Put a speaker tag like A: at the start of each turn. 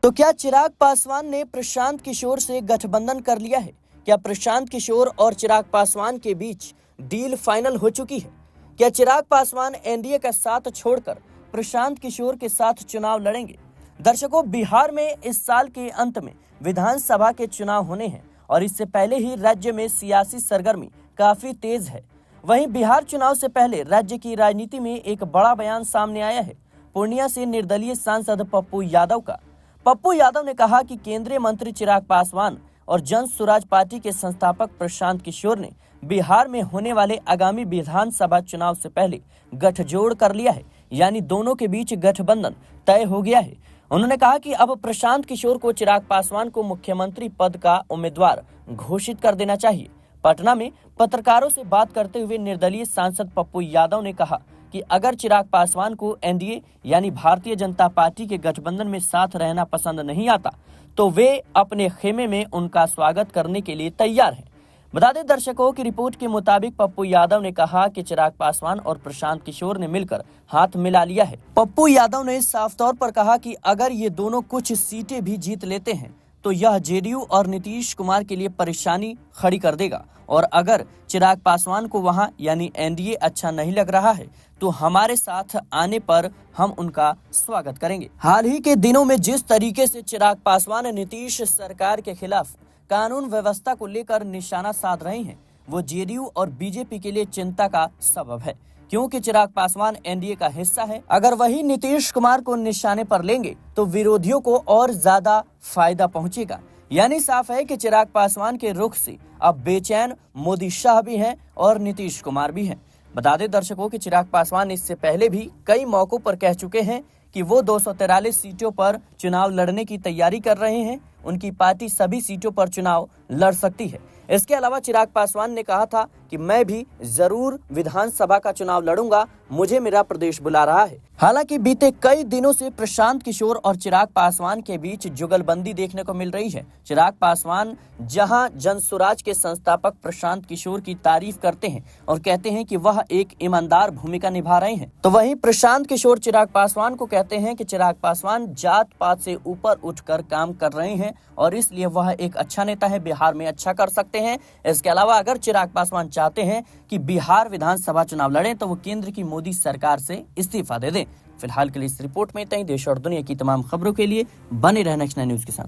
A: तो क्या चिराग पासवान ने प्रशांत किशोर से गठबंधन कर लिया है? क्या प्रशांत किशोर और चिराग पासवान के बीच डील फाइनल हो चुकी है? क्या चिराग पासवान एनडीए का साथ छोड़कर प्रशांत किशोर के साथ चुनाव लड़ेंगे? दर्शकों, बिहार में इस साल के अंत में विधानसभा के चुनाव होने हैं और इससे पहले ही राज्य में सियासी सरगर्मी काफी तेज है। वहीं बिहार चुनाव से पहले राज्य की राजनीति में एक बड़ा बयान सामने आया है। पूर्णिया से निर्दलीय सांसद पप्पू यादव का। पप्पू यादव ने कहा कि केंद्रीय मंत्री चिराग पासवान और जन स्वराज पार्टी के संस्थापक प्रशांत किशोर ने बिहार में होने वाले आगामी विधानसभा चुनाव से पहले गठजोड़ कर लिया है, यानी दोनों के बीच गठबंधन तय हो गया है। उन्होंने कहा कि अब प्रशांत किशोर को चिराग पासवान को मुख्यमंत्री पद का उम्मीदवार घोषित कर देना चाहिए। पटना में पत्रकारों से बात करते हुए निर्दलीय सांसद पप्पू यादव ने कहा कि अगर चिराग पासवान को एनडीए यानी भारतीय जनता पार्टी के गठबंधन में साथ रहना पसंद नहीं आता तो वे अपने खेमे में उनका स्वागत करने के लिए तैयार हैं। बता दें दर्शकों की रिपोर्ट के मुताबिक पप्पू यादव ने कहा कि चिराग पासवान और प्रशांत किशोर ने मिलकर हाथ मिला लिया है। पप्पू यादव ने साफ तौर पर कहा कि अगर ये दोनों कुछ सीटें भी जीत लेते हैं तो यह जेडीयू और नीतीश कुमार के लिए परेशानी खड़ी कर देगा, और अगर चिराग पासवान को वहां यानी एनडीए अच्छा नहीं लग रहा है तो हमारे साथ आने पर हम उनका स्वागत करेंगे। हाल ही के दिनों में जिस तरीके से चिराग पासवान नीतीश सरकार के खिलाफ कानून व्यवस्था को लेकर निशाना साध रहे हैं, वो जेडीयू और बीजेपी के लिए चिंता का सबब है, क्योंकि चिराग पासवान एनडीए का हिस्सा है। अगर वही नीतीश कुमार को निशाने पर लेंगे तो विरोधियों को और ज्यादा फायदा पहुंचेगा। यानी साफ है कि चिराग पासवान के रुख से अब बेचैन मोदी शाह भी हैं और नीतीश कुमार भी हैं। बता दें दर्शकों कि चिराग पासवान इससे पहले भी कई मौकों पर कह चुके हैं कि वो 243 सीटों पर चुनाव लड़ने की तैयारी कर रहे हैं। उनकी पार्टी सभी सीटों पर चुनाव लड़ सकती है। इसके अलावा चिराग पासवान ने कहा था कि मैं भी जरूर विधानसभा का चुनाव लड़ूंगा, मुझे मेरा प्रदेश बुला रहा है। हालांकि बीते कई दिनों से प्रशांत किशोर और चिराग पासवान के बीच जुगलबंदी देखने को मिल रही है। चिराग पासवान जहां जन स्वराज के संस्थापक प्रशांत किशोर की तारीफ करते हैं और कहते हैं कि वह एक ईमानदार भूमिका निभा रहे हैं, तो वहीं प्रशांत किशोर चिराग पासवान को कहते हैं कि चिराग पासवान जात पात से ऊपर उठकर काम कर रहे हैं और इसलिए वह एक अच्छा नेता है, बिहार में अच्छा कर सकते हैं। इसके अलावा अगर चिराग पासवान चाहते हैं कि बिहार विधानसभा चुनाव लड़ें तो वो केंद्र की मोदी सरकार से इस्तीफा दे दें। फिलहाल के लिए इस रिपोर्ट में इतना ही। देश और दुनिया की तमाम खबरों के लिए बने रहना नेक्स्ट 9 न्यूज के साथ।